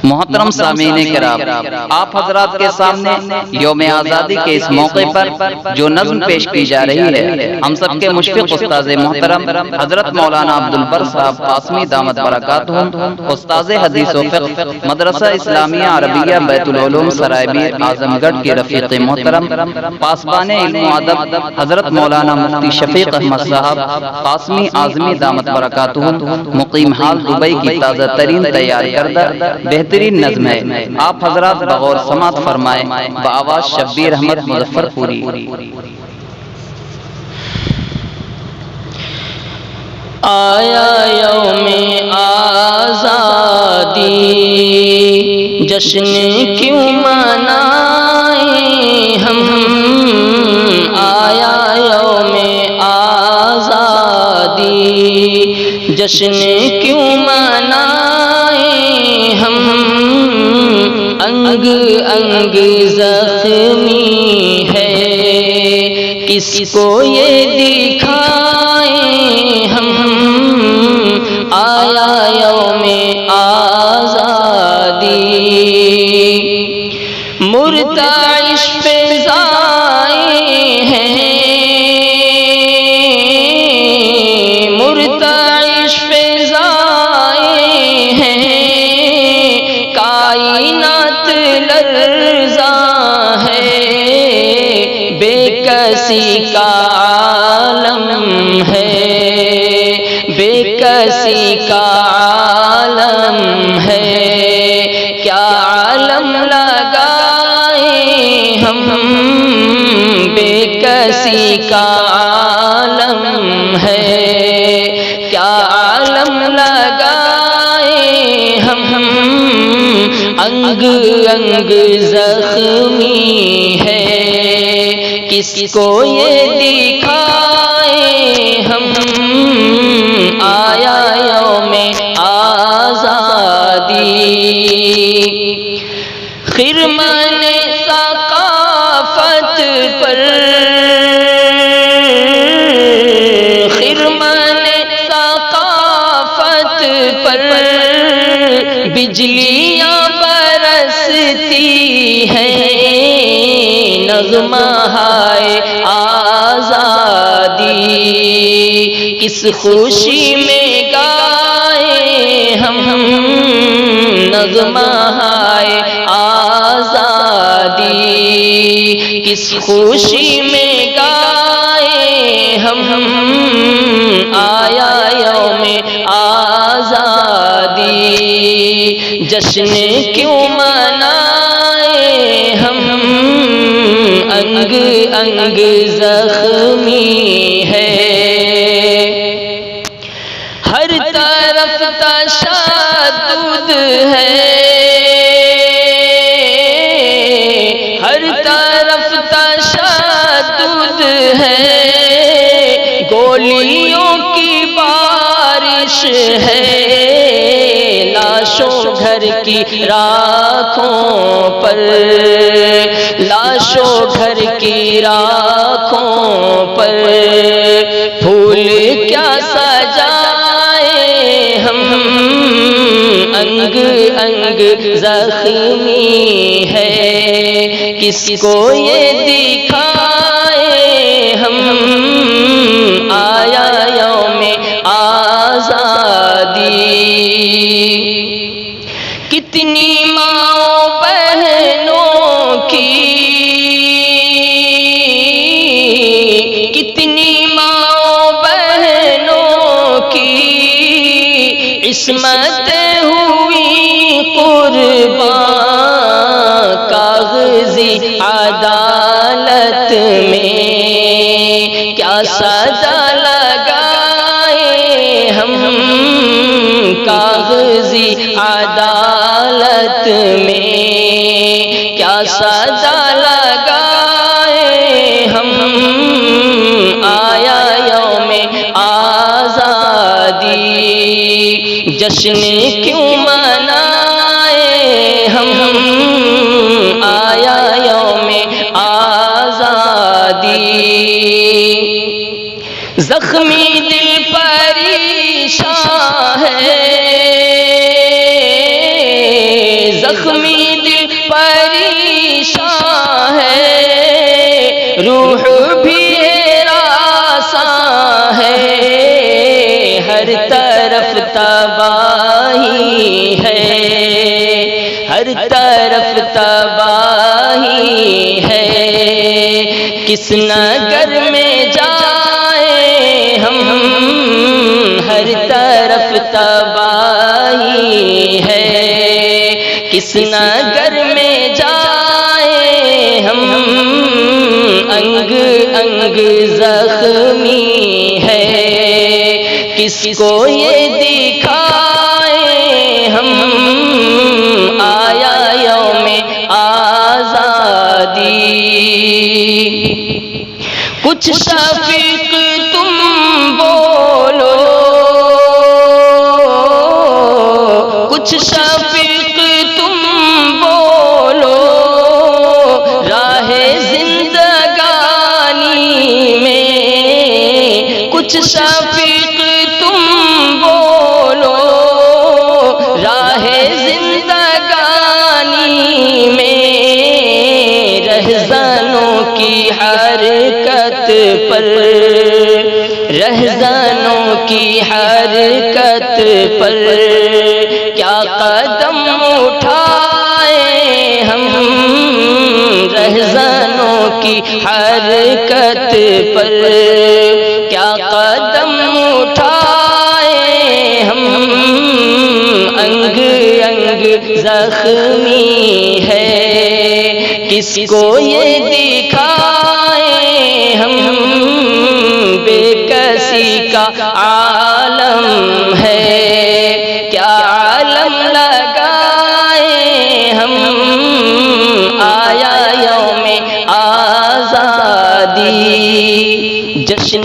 محترم سامعین کرام، آپ حضرات کے سامنے یوم آزادی کے اس موقع پر جو نظم پیش کی جا رہی ہے، ہم سب کے مشفق استاذ محترم حضرت مولانا عبدالبر صاحب قاسمی دامت برکاتہم، استاذ حدیث و فقہ مدرسہ اسلامیہ عربیہ بیت العلوم سرائبیر اعظم گڑھ کے رفیق محترم پاسبان علم و ادب حضرت مولانا مفتی شفیق احمد صاحب قاسمی اعظمی دامت برکاتہم مقیم حال دبئی کی تازہ ترین تیار کردہ بہترین نظم ہے، آپ حضرات بغور سماعت فرمائیں بآواز شبیر احمد مظفر پوری۔ آیا یوم آزادی جشن کیوں منائیں ہم، آیا یوم آزادی جشن کیوں منائیں ہم، انگ انگ زخمی ہے کس کو یہ دکھائیں ہم، آیا یوم آزادی مرتعش فضائیں ہیں، مرتعش فضائیں ہیں، کائنات لرزاں ہے، بے کسی کا عالم ہے، بے کسی کا عالم ہے، کیا عالم لگائیں ہم، بے کسی کا عالم ہے، کیا عالم لگائیں ہم، انگ انگ زخمی ہے کس کو یہ دکھائیں ہم، آیا یوم آزادی خرمن ثقافت پر، خرمن ثقافت پر بجلیاں برستی ہیں، نغمہ ہے آزادی کس خوشی میں گائیں ہم، نغمہ ہے آزادی کس خوشی میں گائیں ہم، آیا یوم آزادی جشن کیوں منائیں ہم، انگ انگ زخمی ہے، ہر طرف تشدد ہے، ہر طرف تشدد ہے، گولیوں کی بارش ہے، لاشوں گھر کی راکھوں پر، لاشوں گھر کی راکھوں پر، پھول کیا سجائیں ہم، انگ انگ زخمی ہے کس کو یہ دکھائیں ہم، آیا یوم آزادی کتنی ماں بہنوں کی، کتنی ماں بہنوں کی عصمت ہوئی قربان، کاغذی عدالت میں کیا سزا لگائیں ہم، کاغذی عدالت میں کیا سزا لگائیں ہم، آیا یوم آزادی جشن کیوں منائیں ہم، آیا یوم آزادی زخمی دل پریشان ہے، زخمی دل پریشان ہے، روح بھی ہراساں ہے، ہر طرف تباہی ہے، ہر طرف تباہی ہے، کس نگر میں جائیں ہم، ہر طرف تباہی ہے، کس نگر میں جائیں ہم، انگ انگ زخمی ہے، کس کو یہ دکھائیں ہم، آیا یوم آزادی، کچھ شفیق تم بولو، کچھ شفیق تم بولو، راہ زندگانی میں، کچھ شفیق تم بولو، راہ زندگانی میں، رہزنوں کی حرکت پر، رہزنوں کی حرکت پر، کیا قدم اٹھائیں ہم، رہزنوں کی حرکت پر، کیا قدم اٹھائیں ہم، انگ انگ زخمی ہے، کس کو یہ دکھائیں ہم، بے کسی کا عالم ہے، کیا عالم لگائیں ہم، آیا یوم آزادی، جشن